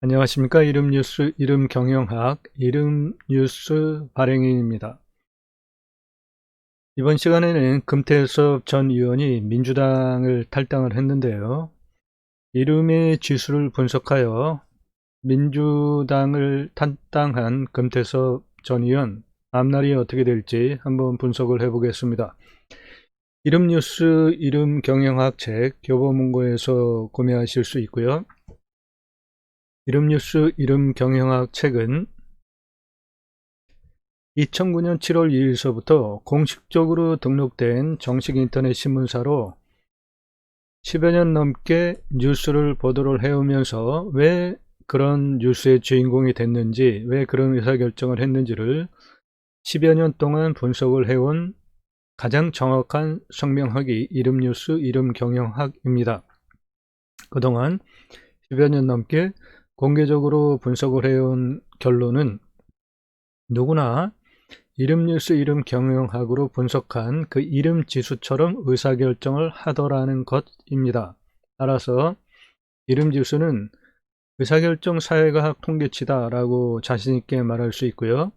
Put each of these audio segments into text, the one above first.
안녕하십니까. 이름뉴스 이름경영학 이름뉴스 발행인입니다. 이번 시간에는 금태섭 전 의원이 민주당을 탈당을 했는데요. 이름의 지수를 분석하여 민주당을 탈당한 금태섭 전 의원 앞날이 어떻게 될지 한번 분석을 해보겠습니다. 이름뉴스 이름경영학 책 교보문고에서 구매하실 수 있고요. 이름뉴스 이름경영학 책은 2009년 7월 2일서부터 공식적으로 등록된 정식 인터넷 신문사로 10여 년 넘게 뉴스를 보도를 해오면서 왜 그런 뉴스의 주인공이 됐는지, 왜 그런 의사결정을 했는지를 10여 년 동안 분석을 해온 가장 정확한 성명학이 이름뉴스 이름경영학입니다. 그동안 10여 년 넘게 공개적으로 분석을 해온 결론은 누구나 이름뉴스 이름경영학으로 분석한 그 이름지수처럼 의사결정을 하더라는 것입니다. 따라서 이름지수는 의사결정 사회과학 통계치다 라고 자신있게 말할 수 있고요.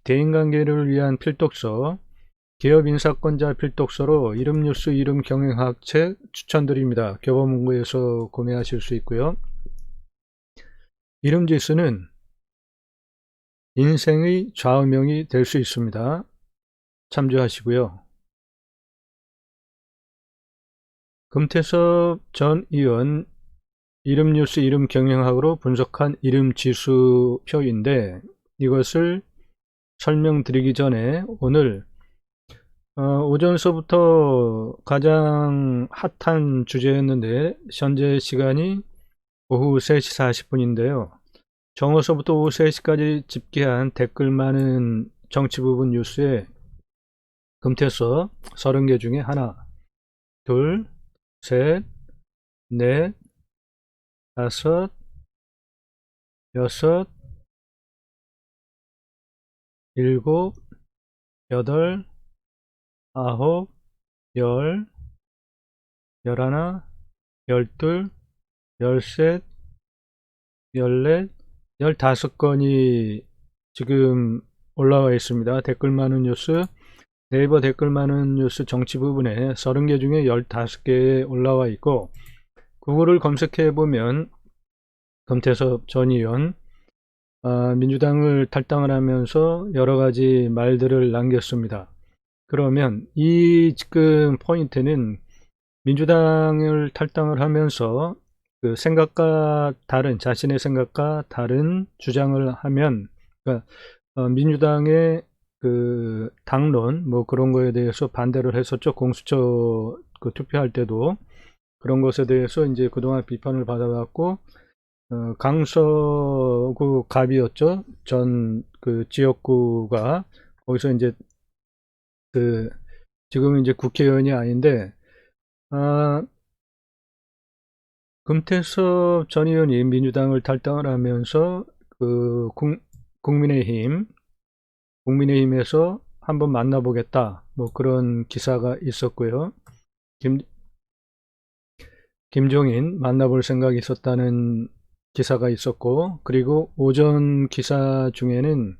대인관계를 위한 필독서, 기업인사권자 필독서로 이름뉴스 이름경영학 책 추천드립니다. 교보문고에서 구매하실 수 있고요. 이름지수는 인생의 좌우명이 될 수 있습니다. 참조하시고요. 금태섭 전 의원 이름뉴스 이름경영학으로 분석한 이름지수표인데 이것을 설명드리기 전에 오늘 오전서부터 가장 핫한 주제였는데 현재 시간이 오후 3시 40분인데요. 정오서부터 오후 3시까지 집계한 댓글 많은 정치 부분 뉴스에 금태섭 30개 중에 하나, 둘, 셋, 넷, 다섯, 여섯, 일곱, 여덟, 아홉, 열, 열하나, 열둘, 열셋, 열넷, 15건이 지금 올라와 있습니다. 댓글 많은 뉴스, 네이버 댓글 많은 뉴스 정치 부분에 30개 중에 15개에 올라와 있고, 구글을 검색해 보면 금태섭 전 의원 민주당을 탈당을 하면서 여러가지 말들을 남겼습니다. 그러면 이 지금 포인트는 민주당을 탈당을 하면서 그 생각과 다른, 자신의 생각과 다른 주장을 하면, 그러니까 민주당의 그 당론 뭐 그런 거에 대해서 반대를 했었죠. 공수처 그 투표할 때도 그런 것에 대해서 이제 그동안 비판을 받아왔고, 강서구 갑이었죠. 전 그 지역구가 거기서 이제 그 지금은 이제 국회의원이 아닌데 금태섭 전 의원이 민주당을 탈당을 하면서 그 국민의힘에서 한번 만나보겠다 뭐 그런 기사가 있었고요. 김종인 만나볼 생각이 있었다는 기사가 있었고, 그리고 오전 기사 중에는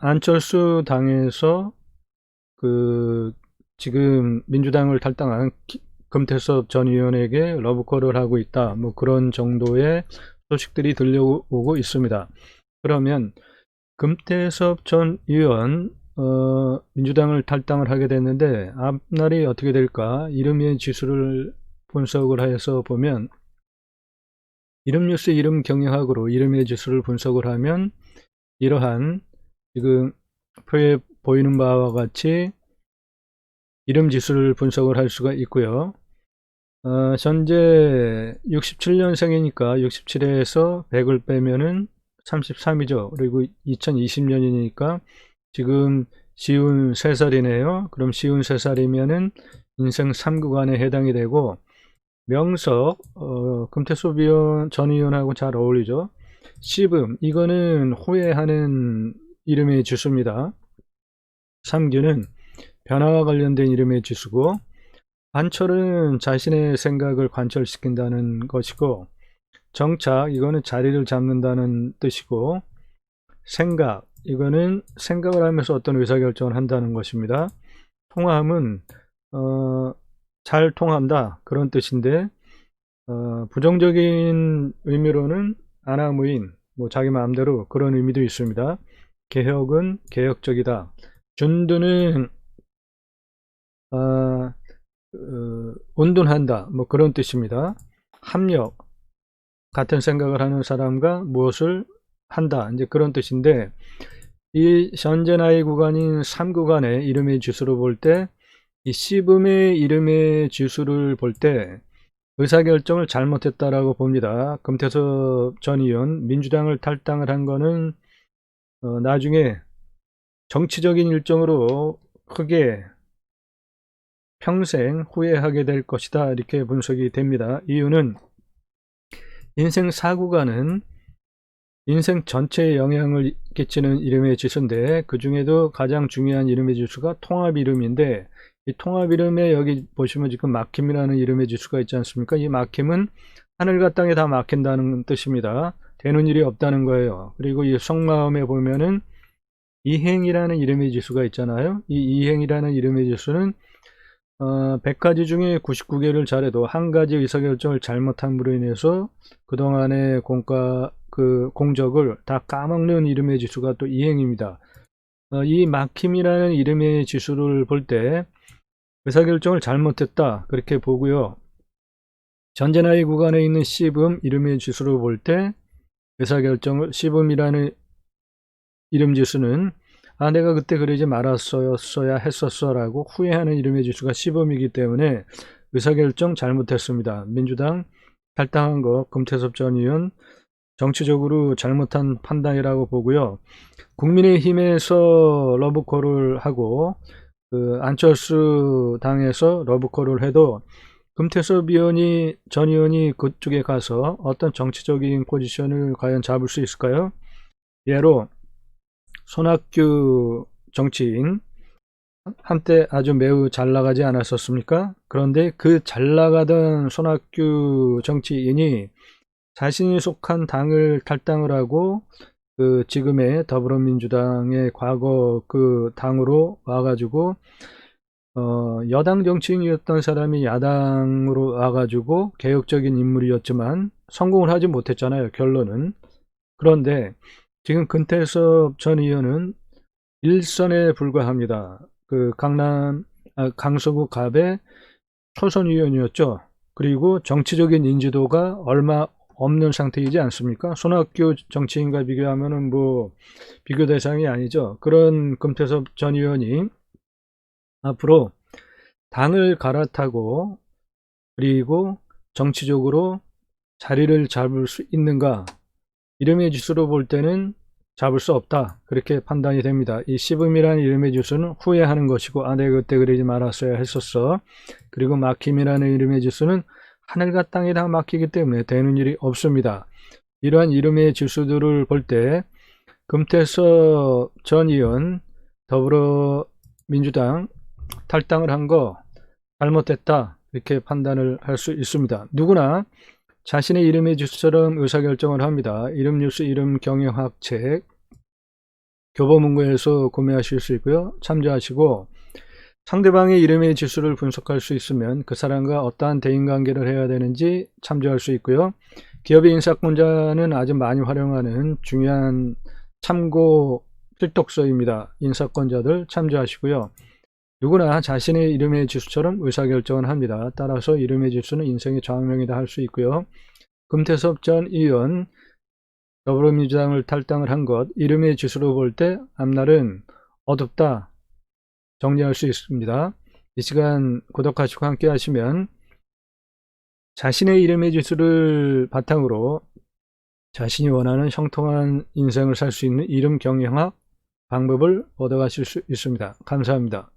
안철수 당에서 그 지금 민주당을 탈당한 금태섭 전 의원에게 러브콜을 하고 있다 뭐 그런 정도의 소식들이 들려오고 있습니다. 그러면 금태섭 전 의원 민주당을 탈당을 하게 됐는데 앞날이 어떻게 될까, 이름의 지수를 분석을 해서 보면 이름뉴스 이름경영학으로 이름의 지수를 분석을 하면 이러한 지금 표에 보이는 바와 같이 이름지수를 분석을 할 수가 있고요. 현재 67년생이니까 67에서 100을 빼면은 33이죠. 그리고 2020년이니까 지금 쉬운 3살이네요. 그럼 쉬운 3살이면은 인생 3구간에 해당이 되고, 명석, 금태섭 전 의원하고 잘 어울리죠. 시금, 이거는 호해하는 이름의 지수입니다. 삼규는 변화와 관련된 이름의 지수고, 관철은 자신의 생각을 관철시킨다는 것이고, 정착, 이거는 자리를 잡는다는 뜻이고, 생각, 이거는 생각을 하면서 어떤 의사결정을 한다는 것입니다. 통함은 잘 통한다, 그런 뜻인데, 부정적인 의미로는 아나무인, 뭐 자기 마음대로 그런 의미도 있습니다. 개혁은 개혁적이다. 준드는 온둔한다, 뭐 그런 뜻입니다. 합력, 같은 생각을 하는 사람과 무엇을 한다, 이제 그런 뜻인데, 이 현재 나이 구간인 3구간의 이름의 지수로 볼 때, 이 씨붐의 이름의 지수를 볼 때 의사결정을 잘못했다라고 봅니다. 금태섭 전 의원, 민주당을 탈당을 한 거는 나중에 정치적인 일정으로 크게 평생 후회하게 될 것이다, 이렇게 분석이 됩니다. 이유는 인생 4구간은 인생 전체에 영향을 끼치는 이름의 지수인데, 그 중에도 가장 중요한 이름의 지수가 통합 이름인데, 이 통합 이름에 여기 보시면 지금 막힘이라는 이름의 지수가 있지 않습니까? 이 막힘은 하늘과 땅에 다 막힌다는 뜻입니다. 되는 일이 없다는 거예요. 그리고 이 속마음에 보면은 이행이라는 이름의 지수가 있잖아요. 이 이행이라는 이름의 지수는 100가지 중에 99개를 잘해도 한 가지 의사결정을 잘못함으로 인해서 그동안의 공적을 다 까먹는 이름의 지수가 또 이행입니다. 이 막힘이라는 이름의 지수를 볼 때 의사결정을 잘못했다, 그렇게 보고요. 전제나이 구간에 있는 씨붐 이름의 지수를 볼 때 의사결정을, 씨붐이라는 이름 지수는 내가 그때 그러지 말았어야 했었어 라고 후회하는 이름의 지수가 씨붐이기 때문에 의사결정 잘못했습니다. 민주당 탈당한 거 금태섭 전 의원 정치적으로 잘못한 판단이라고 보고요. 국민의힘에서 러브콜을 하고 안철수 당에서 러브콜을 해도 금태섭 전 의원이 그쪽에 가서 어떤 정치적인 포지션을 과연 잡을 수 있을까요? 예로 손학규 정치인, 한때 아주 매우 잘 나가지 않았었습니까? 그런데 그 잘 나가던 손학규 정치인이 자신이 속한 당을 탈당을 하고 지금의 더불어민주당의 과거 그 당으로 와가지고 여당 정치인이었던 사람이 야당으로 와가지고 개혁적인 인물이었지만 성공을 하지 못했잖아요, 결론은. 그런데 지금 금태섭 전 의원은 일선에 불과합니다. 강서구 갑의 초선 의원이었죠. 그리고 정치적인 인지도가 얼마 없는 상태이지 않습니까? 손학규 정치인과 비교하면은 뭐 비교 대상이 아니죠. 그런 금태섭 전 의원이 앞으로 당을 갈아타고 그리고 정치적으로 자리를 잡을 수 있는가? 이름의 지수로 볼 때는 잡을 수 없다, 그렇게 판단이 됩니다. 이 씨붐이라는 이름의 지수는 후회하는 것이고, 내가 그때 그러지 말았어야 했었어. 그리고 막힘이라는 이름의 지수는 하늘과 땅이 다 막히기 때문에 되는 일이 없습니다. 이러한 이름의 지수들을 볼 때 금태섭 전 의원 더불어민주당 탈당을 한 거 잘못됐다, 이렇게 판단을 할 수 있습니다. 누구나 자신의 이름의 지수처럼 의사결정을 합니다. 이름 뉴스 이름 경영학 책 교보문고에서 구매하실 수 있고요. 참조하시고 상대방의 이름의 지수를 분석할 수 있으면 그 사람과 어떠한 대인관계를 해야 되는지 참조할 수 있고요. 기업의 인사권자는 아주 많이 활용하는 중요한 참고 필독서입니다. 인사권자들 참조하시고요. 누구나 자신의 이름의 지수처럼 의사결정을 합니다. 따라서 이름의 지수는 인생의 좌우명이다 할 수 있고요. 금태섭 전 의원 더불어민주당을 탈당을 한 것, 이름의 지수로 볼 때 앞날은 어둡다, 정리할 수 있습니다. 이 시간 구독하시고 함께 하시면 자신의 이름의 지수를 바탕으로 자신이 원하는 형통한 인생을 살 수 있는 이름 경영학 방법을 얻어가실 수 있습니다. 감사합니다.